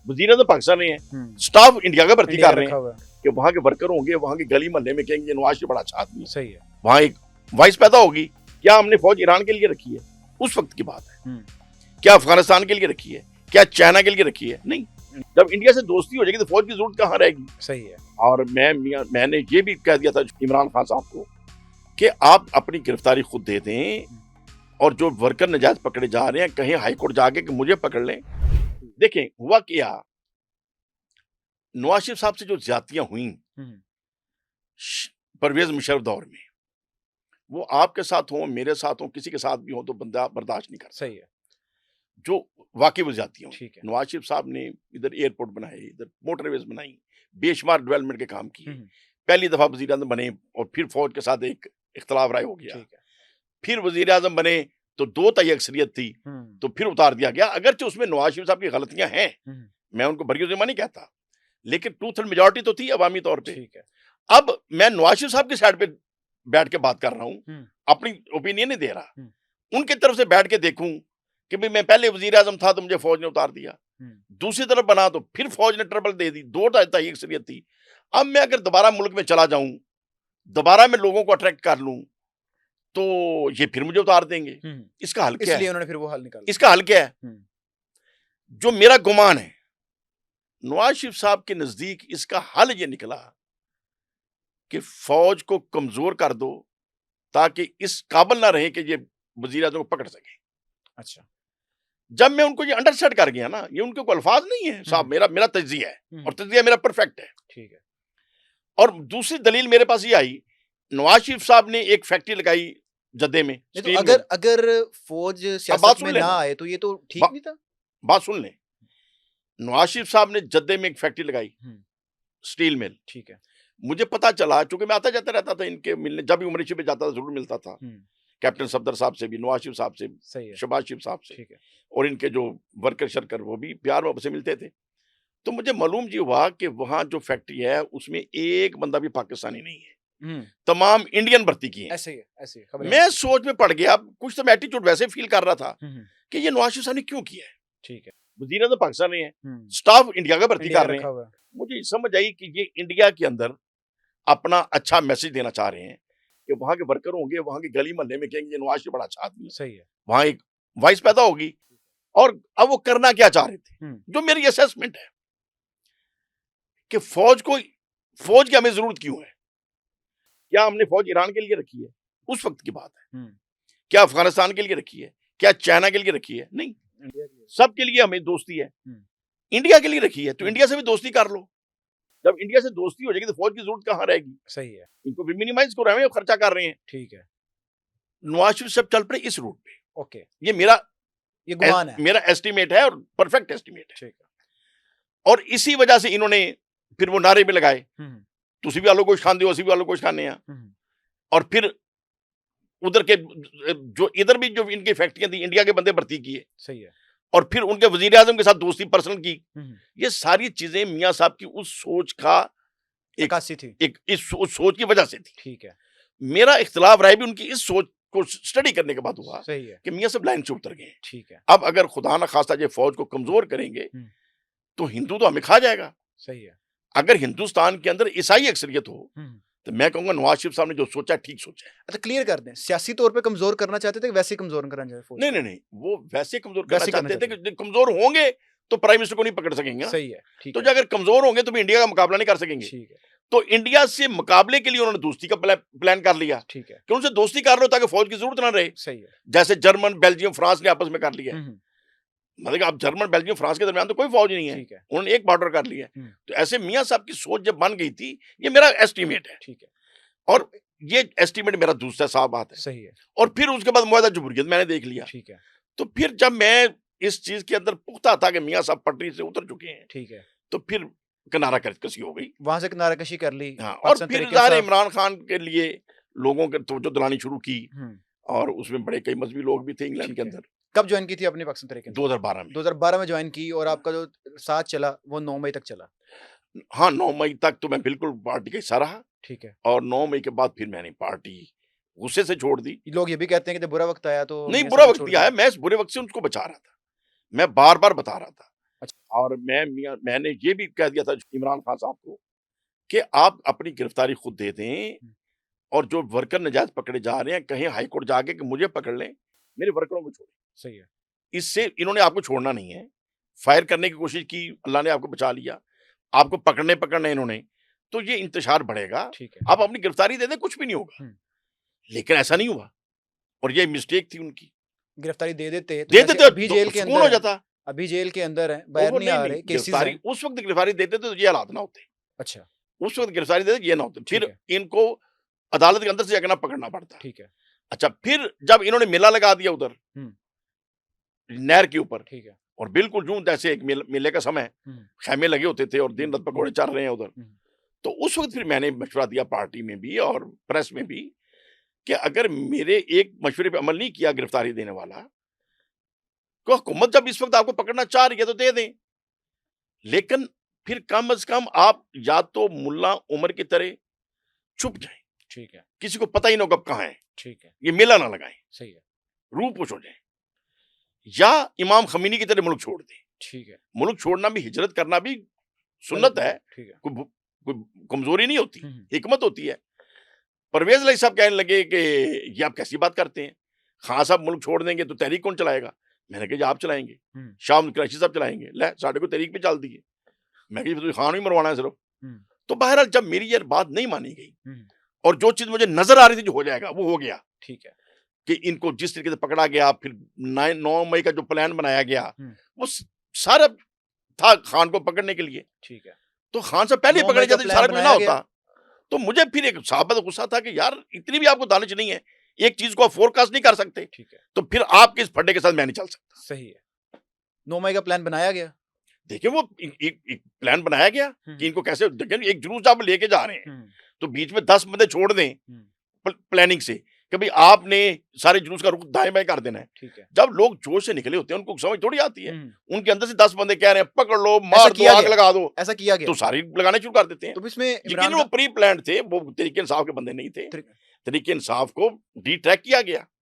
वजीर पाकिस्तान है, staff India का भर्ती कर रहे हैं कि वहां के वर्कर होंगे, वहां के गली मोहल्ले में कहेंगे नवाज शरीफ बड़ा अच्छा आदमी है। सही है। वहां एक वॉइस पैदा होगी। क्या हमने फौज ईरान के लिए रखी है? उस वक्त की बात है। क्या अफगानिस्तान के लिए रखी है? क्या चाइना के लिए रखी है? नहीं। जब इंडिया से दोस्ती हो जाएगी तो फौज की जरूरत कहाँ रहेगी? सही है। और मैंने ये भी कह दिया था इमरान खान साहब को कि आप अपनी गिरफ्तारी खुद दे दें, और जो वर्कर नजायज पकड़े जा रहे हैं कहीं हाईकोर्ट जाके कि मुझे पकड़ लें। देखें हुआ क्या, नवाज शरीफ साहब से जो ज्यादतियां हुई परवेज मुशर्रफ दौर में, वो आपके साथ हो, मेरे साथ हो, किसी के साथ भी हो तो बंदा बर्दाश्त नहीं कर। सही है। जो वाकई वो ज्यादतियां ठीक है। नवाज शरीफ साहब ने इधर एयरपोर्ट बनाए, इधर मोटरवेज बनाई, बेशुमार डेवलपमेंट के काम किए। पहली दफा वजीर आजम बने और फिर फौज के साथ एक इख्तलाफ राय हो गया। फिर वजीर आजम बने तो 2 तिहाई अक्सरियत थी, तो फिर उतार दिया गया। अगरचे उसमें नवाज शरीफ साहब की गलतियां हैं, मैं उनको बरगिज़ नहीं कहता, लेकिन टू थर्ड मेजॉरिटी तो थी अवामी तौर पे। ठीक है। अब मैं नवाज शरीफ साहब की साइड पे बैठ के बात कर रहा हूं, अपनी ओपिनियन नहीं दे रहा। उनकी तरफ से बैठ के देखूं कि भाई मैं पहले वजीर आजम था तो मुझे फौज ने उतार दिया, दूसरी तरफ बना तो फिर फौज ने ट्रबल दे दी, 2 तिहाई अक्सरियत थी। अब मैं अगर दोबारा मुल्क में चला जाऊं, दोबारा मैं लोगों को अट्रैक्ट कर लूं, तो ये फिर मुझे उतार देंगे। इसका हल क्या है? इसलिए उन्होंने फिर वो हल निकाला। इसका हल क्या है? जो मेरा गुमान है, नवाज शरीफ साहब के नजदीक इसका हल ये निकला कि फौज को कमजोर कर दो ताकि इस काबिल ना रहे कि ये वजीर आजम को पकड़ सके। अच्छा। जब मैं उनको ये अंडरस्टैंड कर गया ना, ये उनके कोई अल्फाज नहीं है साहब, मेरा तज्जिया है और तज्जिया मेरा परफेक्ट है। ठीक है। और दूसरी दलील मेरे पास ये आई, नवाज शरीफ साहब ने एक फैक्ट्री लगाई जद्दे में। तो अगर फौज सियासत में ना आए तो ये तो ठीक नहीं था। बात सुन ले, नवाज शरीफ साहब ने जद्दे में एक फैक्ट्री लगाई, स्टील मिल। ठीक है। मुझे पता चला, चूंकि मैं आता जाता रहता था इनके मिलने, जब भी उमर शरीफ में जाता था जरूर मिलता था, कैप्टन सफदर साहब से भी, नवाज शरीफ साहब से, शहबाज शरीफ साहब से, और इनके जो वर्कर शर्कर वो भी प्यार मोहब्बत से मिलते थे। तो मुझे मालूम जी हुआ कि वहां जो फैक्ट्री है उसमें एक बंदा भी पाकिस्तानी नहीं है, तमाम इंडियन भर्ती की है। ऐसे मैं सोच में पड़ गया, कुछ तो मैं एटीट्यूड वैसे फील कर रहा था कि ये नवाज शरीफ साहब ने क्यों किया है। ठीक है। वजीर आजम पाकिस्तानी है, स्टाफ इंडिया का भर्ती कर रहे हैं। मुझे समझ आई कि ये इंडिया के अंदर अपना अच्छा मैसेज देना चाह रहे हैं कि वहां के वर्कर होंगे, वहां के गली मोहल्ले में कहेंगे नवाज शरीफ बड़ा अच्छा आदमी है। सही है। वहां एक वॉइस पैदा होगी। और अब वो करना क्या चाह रहे थे, जो मेरी असेसमेंट है कि फौज की हमें जरूरत क्यों है? क्या हमने फौज ईरान के लिए रखी है? उस वक्त की बात है। क्या अफगानिस्तान के लिए रखी है? क्या चाइना के लिए रखी है? नहीं, सबके लिए हमें दोस्ती है। इंडिया के लिए रखी है तो इंडिया से भी दोस्ती कर लो। जब इंडिया से दोस्ती हो जाएगी तो फौज की जरूरत कहाँ रहेगी? सही है। इनको भी मिनिमाइज कर रहे हैं, खर्चा कर रहे हैं। ठीक है। नवाज शरीफ सब चल पड़े इस रूट पे। ओके। ये मेरा गुमान है, मेरा एस्टिमेट है और परफेक्ट एस्टिमेट है। ठीक है। और इसी वजह से इन्होंने फिर वो नारे भी लगाए, तुसी भी आलो गोश्त खान दो, असी भी आलो गोश्त खाने हैं। और फिर उधर के जो इधर भी जो इनकी फैक्ट्रियां थी, इंडिया के बंदे भर्ती किए। सही है। और फिर उनके वजीर आजम के साथ दोस्ती पर्सनल की। ये सारी चीजें मियां साहब की उस सोच का उस सोच की वजह से थी। ठीक है। मेरा इख्तिलाफ राय भी उनकी इस सोच को स्टडी करने के बाद हुआ। सही है। कि मियां साहब लाइन से उतर गए। ठीक है। अब अगर खुदा ना खास्ता ये फौज को कमजोर करेंगे तो हिंदू तो हमें खा जाएगा। सही है। अगर हिंदुस्तान के अंदर ईसाई अक्सरियत हो तो मैं कहूंगा नवाज शरीफ साहब ने जो सोचा ठीक सोचा है। अच्छा, क्लियर कर दें, सियासी तौर पे कमजोर करना चाहते थे, वैसे कमजोर करना चाहते थे? नहीं, वो वैसे कमजोर करना चाहते थे कि कमजोर होंगे तो प्राइम मिनिस्टर को नहीं पकड़ सकेंगे। सही है। ठीक तो अगर कमजोर होंगे तो भी इंडिया का मुकाबला नहीं कर सकेंगे। ठीक है। तो इंडिया से मुकाबले के लिए उन्होंने दोस्ती का प्लान कर लिया। ठीक है। कि उनसे दोस्ती कर लो ताकि फौज की जरूरत ना रहे। सही है। जैसे जर्मन, बेल्जियम, फ्रांस ने आपस में कर लिया। मतलब अब जर्मन, बेल्जियम, फ्रांस के दरमियान तो कोई फौज नहीं है, उन्होंने एक बॉर्डर कर लिया। तो ऐसे मियां साहब की सोच जब बन गई थी, ये मेरा एस्टिमेट है। ठीक है। और ये एस्टिमेट मेरा दूसरा साफ बात है। सही है। और फिर उसके बाद मुआहदा जमहूरियत मैंने देख लिया। ठीक है। तो फिर जब मैं इस चीज के अंदर पुख्ता था कि मियां साहब पटरी से उतर चुके हैं, ठीक है, तो फिर किनारा कशी हो गई, वहां से किनारा कशी कर ली। हाँ, और फिर ज़ाहिर इमरान खान के लिए लोगों के तवज्जो दिलानी शुरू की। और उसमें बड़े कई मजहबी लोग भी थे इंग्लैंड के अंदर। कब ज्वाइन की थी अपनी पाकिस्तान तहरीक? 2012 में। 2012 में ज्वाइन की। और आपका जो साथ चला वो 9 मई तक चला? हाँ, 9 मई तक तो मैं बिल्कुल पार्टी का हिस्सा रहा। ठीक है। और 9 मई के बाद फिर मैंने पार्टी गुस्से से छोड़ दी। लोग ये भी कहते हैं कि जब बुरा वक्त आया तो नहीं, बुरा वक्त ही आया, मैं इस बुरे वक्त से उनको बचा रहा था, मैं बार बार बता रहा था। अच्छा। और मैंने ये भी कह दिया था इमरान खान साहब को कि आप अपनी गिरफ्तारी खुद दे दें, और जो वर्कर नजायज पकड़े जा रहे हैं कहीं हाई कोर्ट जाके कि मुझे पकड़ लें, मेरे वर्करों को छोड़ें। सही है। इससे इन्होंने आपको छोड़ना नहीं है। फायर करने की कोशिश की, अल्लाह ने आपको बचा लिया, आपको पकड़ना इन्होंने, तो ये इंतशार बढ़ेगा। ठीक है। आप अपनी गिरफ्तारी दे दें, कुछ भी नहीं होगा। लेकिन ऐसा नहीं हुआ, और ये मिस्टेक थी उनकी। गिरफ्तारी दे देते तो दे जैसे देते अभी तो जेल के सुकून अंदर हो है, जाता। अभी जेल के अंदर है, बाहर वो नहीं आ रहे, केसेस गिरफ्तारी हैं। उस वक्त गिरफ्तारी देते तो ये हालात ना होते। अच्छा, उस वक्त गिरफ्तारी देते ये ना होते, ठीक फिर है। इनको अदालत के अंदर से जाकर ना पकड़ना पड़ता। ठीक है। अच्छा, फिर जब इन्होंने मेला लगा दिया उधर नहर के ऊपर, ठीक है। और बिल्कुल यूं जैसे एक मेले का समय, खैमे लगे होते थे और दिन रात पकौड़े चल रहे हैं उधर, तो उस वक्त फिर मैंने मशवरा दिया पार्टी में भी और प्रेस में भी कि अगर मेरे एक मशवरे पे अमल नहीं किया गिरफ्तारी देने वाला, तो हुकूमत जब इस वक्त आपको पकड़ना चाह रही है तो दे दें, लेकिन फिर कम से कम आप या तो मुल्ला उमर की तरह छुप जाएं, ठीक है। किसी को पता ही ना हो कब कहाँ है, ठीक है। ये मेला ना लगाएं, सही है। रूपोश हो जाए, या इमाम खमीनी की तरह मुल्क छोड़ दें। ठीक है। मुल्क छोड़ना भी, हिजरत करना भी सुन्नत है, ठीक है। कोई कमजोरी नहीं होती, हम्म। हिकमत होती है। परवेज अली साहब कहने लगे कि ये आप कैसी बात करते हैं, खान साहब मुल्क छोड़ देंगे तो तहरीक कौन चलाएगा? मैंने कहा आप चलाएंगे, शाम कराची साहब चलाएंगे, ले साढ़े को तहरीक पे चल दी है। मैं कही खान ही मरवाना है सिर्फ। तो बहरहाल जब मेरी ये बात नहीं मानी गई, और जो चीज मुझे नजर आ रही थी जो हो जाएगा वो हो गया, ठीक है, कि इनको जिस तरीके से पकड़ा गया, फिर 9 मई का जो प्लान बनाया गया वो सारा था खान को पकड़ने के लिए। ठीक है। तो खान से पहले 9 पकड़े मई का जाते प्लान सारा कुछ ना बनाया होता। तो मुझे फिर एक साबत गुस्सा था कि यार इतनी भी आपको दानिश नहीं है, एक चीज को आप फोरकास्ट नहीं कर सकते, ठीक है, तो फिर आपके इस फड्डे के साथ मैं नहीं चल सकता। सही है। 9 मई का प्लान बनाया गया। देखिए वो एक प्लान बनाया गया कि इनको कैसे, देखिए एक जुलूस आप लेके जा रहे हैं तो बीच में 10 बंदे छोड़ दें प्लानिंग से कि भाई आपने सारे जुलूस का रुख दाएं बाएं कर देना है। ठीक है। जब लोग जोश से निकले होते हैं उनको समझ थोड़ी आती है, उनके अंदर से 10 बंदे कह रहे हैं पकड़ लो, मार दो, आग लगा दो, ऐसा किया गया तो सारी लगाने शुरू कर देते हैं। तो इसमें लेकिन वो प्री प्लान थे, वो तरीके इंसाफ के बंदे नहीं थे, तरीके इंसाफ को डी ट्रैक किया गया।